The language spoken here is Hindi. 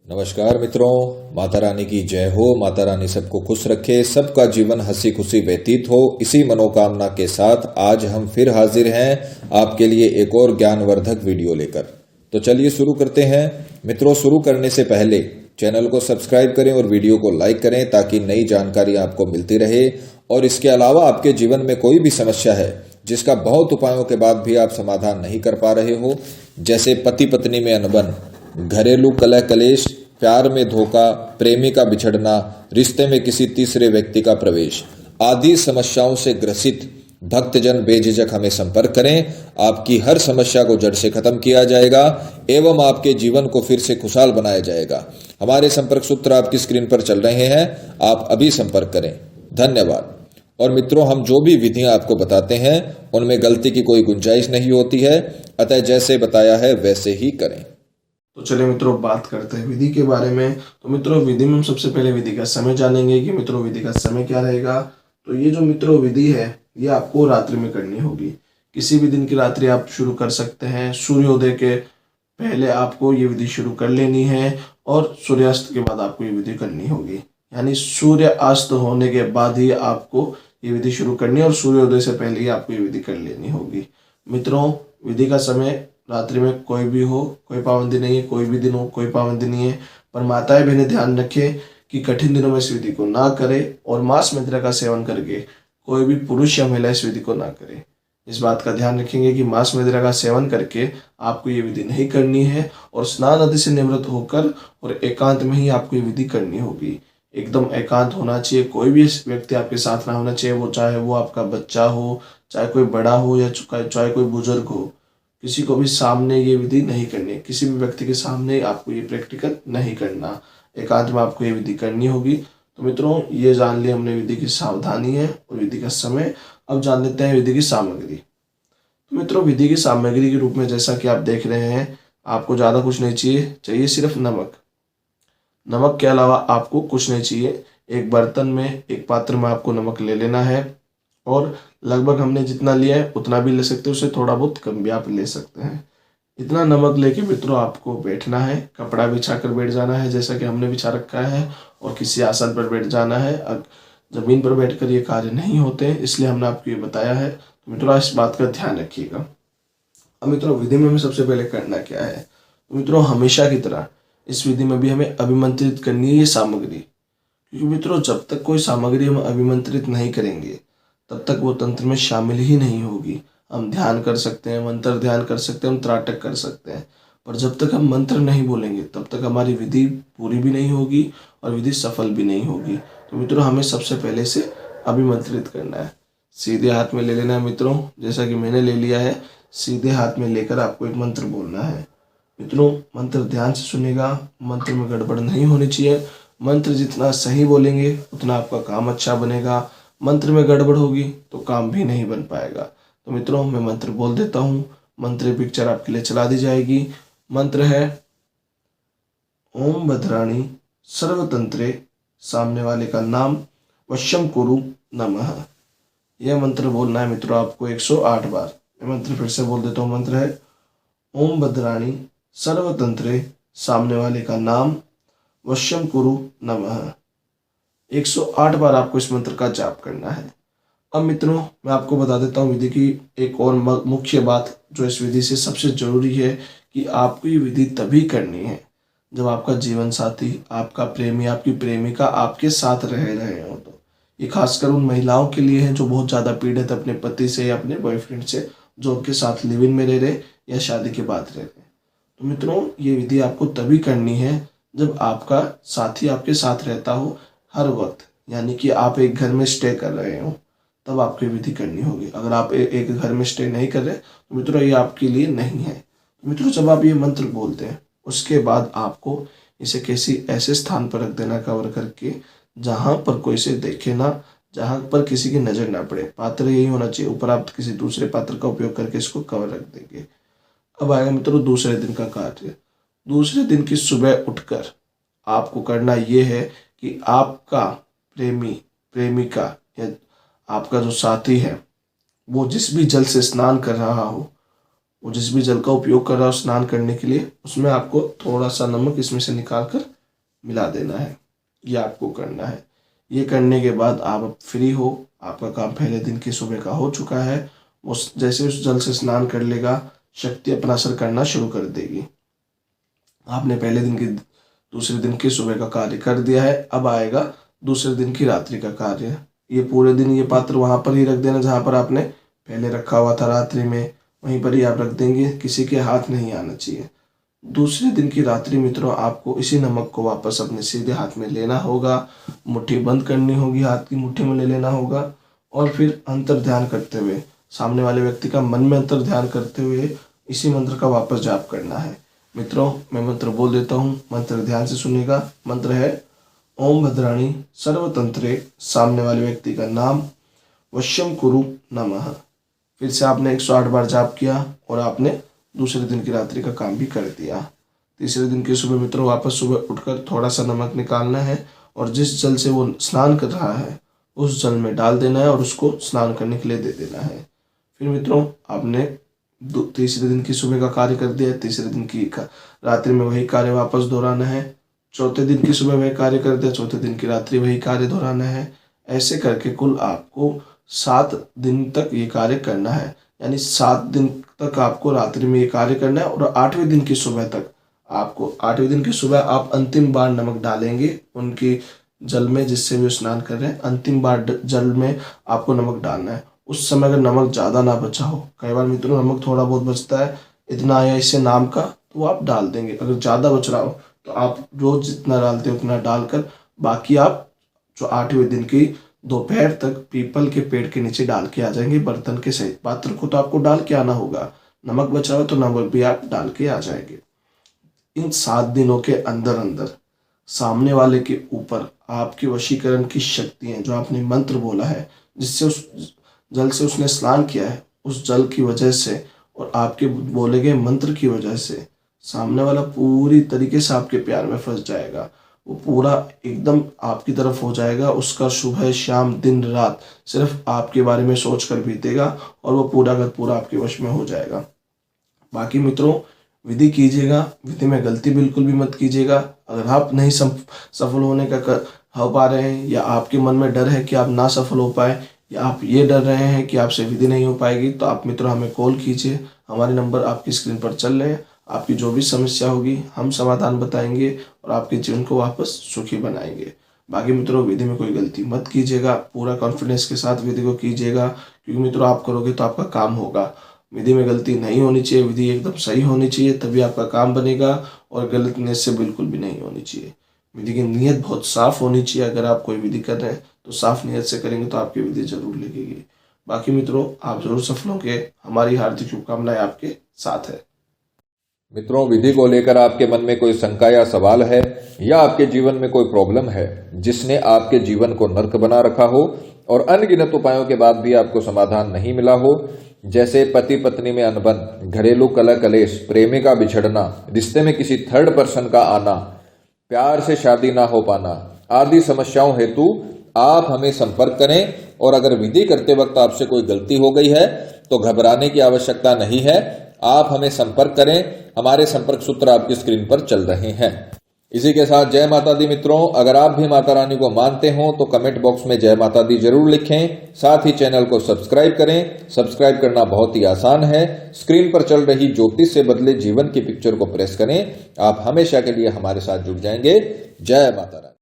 नमस्कार मित्रों, माता रानी की जय हो। माता रानी सबको खुश रखे, सबका जीवन हंसी खुशी व्यतीत हो। इसी मनोकामना के साथ आज हम फिर हाजिर हैं आपके लिए एक और ज्ञानवर्धक वीडियो लेकर। तो चलिए शुरू करते हैं। मित्रों, शुरू करने से पहले चैनल को सब्सक्राइब करें और वीडियो को लाइक करें ताकि नई जानकारी आपको मिलती रहे। और इसके अलावा आपके जीवन में कोई भी समस्या है जिसका बहुत उपायों के बाद भी आप समाधान नहीं कर पा रहे हो, जैसे पति पत्नी में अनबन, घरेलू कलह कलेश, प्यार में धोखा, प्रेमी का बिछड़ना, रिश्ते में किसी तीसरे व्यक्ति का प्रवेश आदि समस्याओं से ग्रसित भक्तजन बेझिझक हमें संपर्क करें। आपकी हर समस्या को जड़ से खत्म किया जाएगा एवं आपके जीवन को फिर से खुशहाल बनाया जाएगा। हमारे संपर्क सूत्र आपकी स्क्रीन पर चल रहे हैं, आप अभी संपर्क करें। धन्यवाद। और मित्रों, हम जो भी विधियां आपको बताते हैं उनमें गलती की कोई गुंजाइश नहीं होती है, अतः जैसे बताया है वैसे ही करें। तो चलिए मित्रों, बात करते हैं विधि के बारे में। तो मित्रों, विधि में हम सबसे पहले विधि का समय जानेंगे कि मित्रों विधि का समय क्या रहेगा। तो ये जो मित्रों विधि है ये आपको रात्रि में करनी होगी। किसी भी दिन की रात्रि आप शुरू कर सकते हैं। सूर्योदय के पहले आपको ये विधि शुरू कर लेनी है और सूर्यास्त के बाद आपको ये विधि करनी होगी। यानी सूर्य अस्त होने के बाद ही आपको ये विधि शुरू करनी है और सूर्योदय से पहले ही आपको ये विधि कर लेनी होगी। मित्रों, विधि का समय रात्रि में कोई भी हो, कोई पाबंदी नहीं है। कोई भी दिन हो, कोई पाबंदी नहीं है। पर माताएं बहनें ध्यान रखें कि कठिन दिनों में इस विधि को ना करें और मांस मदिरा का सेवन करके कोई भी पुरुष या महिला इस विधि को ना करे। इस बात का ध्यान रखेंगे कि मांस मदिरा का सेवन करके आपको ये विधि नहीं करनी है और स्नान आदि से निवृत्त होकर और एकांत में ही आपको ये विधि करनी होगी। एकदम एकांत होना चाहिए। कोई भी व्यक्ति आपके साथ ना होना चाहिए, वो चाहे वो आपका बच्चा हो, चाहे कोई बड़ा हो या चाहे कोई बुजुर्ग हो। किसी को भी सामने ये विधि नहीं करनी है। किसी भी व्यक्ति के सामने आपको ये प्रैक्टिकल नहीं करना। एकांत में आपको ये विधि करनी होगी। तो मित्रों, ये जान लिया हमने विधि की सावधानी है और विधि का समय। अब जान लेते हैं विधि की सामग्री। तो मित्रों, विधि की सामग्री के रूप में जैसा कि आप देख रहे हैं, आपको ज़्यादा कुछ नहीं चाहिए सिर्फ नमक। नमक के अलावा आपको कुछ नहीं चाहिए। एक बर्तन में, एक पात्र में आपको नमक ले लेना है और लगभग हमने जितना लिया है उतना भी ले सकते हैं, उससे थोड़ा बहुत कम भी आप ले सकते हैं। इतना नमक लेके मित्रों आपको बैठना है। कपड़ा बिछा कर बैठ जाना है जैसा कि हमने बिछा रखा है और किसी आसन पर बैठ जाना है। अब जमीन पर बैठकर ये कार्य नहीं होते, इसलिए हमने आपको ये बताया है। तो मित्रों, इस बात का ध्यान रखिएगा। अब मित्रों, विधि में हमें सबसे पहले करना क्या है। तो मित्रों, हमेशा की तरह इस विधि में भी हमें अभिमंत्रित करनी है ये सामग्री। क्योंकि मित्रों, जब तक कोई सामग्री हम अभिमंत्रित नहीं करेंगे तब तक वो तंत्र में शामिल ही नहीं होगी। हम ध्यान कर सकते हैं, मंत्र ध्यान कर सकते हैं, हम त्राटक कर सकते हैं, पर जब तक हम मंत्र नहीं बोलेंगे तब तक हमारी विधि पूरी भी नहीं होगी और विधि सफल भी नहीं होगी। तो मित्रों, हमें सबसे पहले से अभिमंत्रित करना है। सीधे हाथ में ले लेना है मित्रों, जैसा कि मैंने ले लिया है। सीधे हाथ में लेकर आपको एक मंत्र बोलना है। मित्रों, मंत्र ध्यान से सुनेगा। मंत्र में गड़बड़ नहीं होनी चाहिए। मंत्र जितना सही बोलेंगे उतना आपका काम अच्छा बनेगा। मंत्र में गड़बड़ होगी तो काम भी नहीं बन पाएगा। तो मित्रों, मैं मंत्र बोल देता हूँ। मंत्र पिक्चर आपके लिए चला दी जाएगी। मंत्र है ओम भद्राणी सर्वतंत्रे, सामने वाले का नाम वश्यम कुरु नमः। यह मंत्र बोलना है मित्रों आपको 108 बार। मैं मंत्र फिर से बोल देता हूँ। मंत्र है ओम भद्राणी सर्वतंत्रे, सामने वाले का नाम वश्यम कुरु नमः। 108 बार आपको इस मंत्र का जाप करना है। अब मित्रों, मैं आपको बता देता हूँ विधि की एक और मुख्य बात जो इस विधि से सबसे जरूरी है कि आपको ये विधि तभी करनी है जब आपका जीवन साथी, आपका प्रेमी, आपकी प्रेमिका आपके साथ रह रहे हो। तो ये खासकर उन महिलाओं के लिए है जो बहुत ज़्यादा पीड़ित अपने पति से या अपने बॉयफ्रेंड से, जो उनके साथ लिव इन में रह रहे या शादी के बाद रह रहे। तो मित्रों, ये विधि आपको तभी करनी है जब आपका साथी आपके साथ रहता हो हर वक्त, यानी कि आप एक घर में स्टे कर रहे हो, तब आपको ये विधि करनी होगी। अगर आप एक घर में स्टे नहीं कर रहे तो मित्रों ये आपके लिए नहीं है। तो मित्रों, जब आप ये मंत्र बोलते हैं उसके बाद आपको इसे किसी ऐसे स्थान पर रख देना, कवर करके, जहाँ पर कोई इसे देखे ना, जहाँ पर किसी की नज़र ना पड़े। पात्र यही होना चाहिए। ऊपर आप किसी दूसरे पात्र का उपयोग करके इसको कवर रख देंगे। अब आएगा मित्रों दूसरे दिन का कार्य। दूसरे दिन की सुबह उठकर आपको करना ये है कि आपका प्रेमी, प्रेमिका या आपका जो साथी है वो जिस भी जल से स्नान कर रहा हो, वो जिस भी जल का उपयोग कर रहा हो स्नान करने के लिए, उसमें आपको थोड़ा सा नमक इसमें से निकाल कर मिला देना है। ये आपको करना है। ये करने के बाद आप अब फ्री हो, आपका काम पहले दिन की सुबह का हो चुका है। जैसे उस जल से स्नान कर लेगा, शक्ति अपना असर करना शुरू कर देगी। आपने पहले दिन की दूसरे दिन की सुबह का कार्य कर दिया है। अब आएगा दूसरे दिन की रात्रि का कार्य। ये पूरे दिन ये पात्र वहां पर ही रख देना जहां पर आपने पहले रखा हुआ था रात्रि में, वहीं पर ही आप रख देंगे, किसी के हाथ नहीं आना चाहिए। दूसरे दिन की रात्रि मित्रों आपको इसी नमक को वापस अपने सीधे हाथ में लेना होगा, मुट्ठी बंद करनी होगी, हाथ की मुट्ठी में ले लेना होगा और फिर अंतर ध्यान करते हुए, सामने वाले व्यक्ति का मन में अंतर ध्यान करते हुए इसी मंत्र का वापस जाप करना है। मित्रों मैं मंत्र बोल देता हूँ, मंत्र ध्यान से सुनिएगा। मंत्र है ओम भद्राणी सर्वतंत्रे, सामने वाले व्यक्ति का नाम, वश्यम कुरु नमः। फिर से आपने 108 बार जाप किया और आपने दूसरे दिन की रात्रि का काम भी कर दिया। तीसरे दिन की सुबह मित्रों वापस सुबह उठकर थोड़ा सा नमक निकालना है और जिस जल से वो स्नान कर रहा है उस जल में डाल देना है और उसको स्नान करने के लिए दे देना है। फिर मित्रों आपने तीसरे दिन की सुबह का कार्य कर दिया, तीसरे दिन की रात्रि में वही कार्य वापस दोहराना है। चौथे दिन की सुबह वही कार्य कर दिया, चौथे दिन की रात्रि वही कार्य दोहराना है। ऐसे करके कुल आपको 7 दिन तक ये कार्य करना है। यानी 7 दिन तक आपको रात्रि में ये कार्य करना है और 8वें दिन की सुबह तक आपको, 8वें दिन की सुबह आप अंतिम बार नमक डालेंगे उनकी जल में जिससे भी स्नान कर रहे हैं, अंतिम बार जल में आपको नमक डालना है। उस समय अगर नमक ज़्यादा ना बचा हो, कई बार मित्रों नमक थोड़ा बहुत बचता है, इतना आया इससे नाम का, तो आप डाल देंगे। अगर ज़्यादा बच रहा हो तो आप रोज जितना डालते हो उतना डालकर बाकी आप जो 8वें दिन की दोपहर तक पीपल के पेड़ के नीचे डाल के आ जाएंगे बर्तन के सहित। पात्र को तो आपको डाल के आना होगा, नमक बचा हो तो नमक भी आप डाल के आ जाएंगे। इन 7 दिनों के अंदर अंदर सामने वाले के ऊपर आपके वशीकरण की शक्तियां, जो आपने मंत्र बोला है, जिससे उस जल से उसने स्नान किया है, उस जल की वजह से और आपके बोले गए मंत्र की वजह से सामने वाला पूरी तरीके से आपके प्यार में फंस जाएगा। वो पूरा एकदम आपकी तरफ हो जाएगा। उसका सुबह शाम दिन रात सिर्फ आपके बारे में सोच कर बीतेगा और वो पूरा का पूरा आपके वश में हो जाएगा। बाकी मित्रों विधि कीजिएगा, विधि में गलती बिल्कुल भी मत कीजिएगा। अगर आप नहीं सफल होने का हो पा रहे हैं या आपके मन में डर है कि आप ना सफल हो पाए या आप ये डर रहे हैं कि आपसे विधि नहीं हो पाएगी, तो आप मित्रों हमें कॉल कीजिए। हमारे नंबर आपकी स्क्रीन पर चल रहे हैं। आपकी जो भी समस्या होगी हम समाधान बताएंगे और आपके जीवन को वापस सुखी बनाएंगे। बाकी मित्रों विधि में कोई गलती मत कीजिएगा, पूरा कॉन्फिडेंस के साथ विधि को कीजिएगा, क्योंकि मित्रों आप करोगे तो आपका काम होगा। विधि में गलती नहीं होनी चाहिए, विधि एकदम सही होनी चाहिए, तभी आपका काम बनेगा और गलत नियत से बिल्कुल भी नहीं होनी चाहिए। विधि की नियत बहुत साफ होनी चाहिए। अगर आप कोई विधि कर रहे हैं तो साफ नियत से करेंगे तो आपकी विधि जरूर लगेगी। बाकी मित्रों आप जरूर सफल होंगे, हमारी हार्दिक शुभकामनाएं आपके साथ है। मित्रों विधि को लेकर आपके मन में कोई शंका या सवाल है या आपके जीवन में कोई प्रॉब्लम है जिसने आपके जीवन को नर्क बना रखा हो और अनगिनत उपायों के बाद भी आपको समाधान नहीं मिला हो, जैसे पति पत्नी में अनबन, घरेलू कलह कलेश, प्रेमी का बिछड़ना, रिश्ते में किसी थर्ड पर्सन का आना, प्यार से शादी ना हो पाना आदि समस्याओं हेतु आप हमें संपर्क करें। और अगर विधि करते वक्त आपसे कोई गलती हो गई है तो घबराने की आवश्यकता नहीं है, आप हमें संपर्क करें। हमारे संपर्क सूत्र आपकी स्क्रीन पर चल रहे हैं। इसी के साथ जय माता दी मित्रों, अगर आप भी माता रानी को मानते हो तो कमेंट बॉक्स में जय माता दी जरूर लिखें। साथ ही चैनल को सब्सक्राइब करें। सब्सक्राइब करना बहुत ही आसान है, स्क्रीन पर चल रही ज्योतिष से बदले जीवन की पिक्चर को प्रेस करें। आप हमेशा के लिए हमारे साथ जुड़ जाएंगे। जय माता रानी।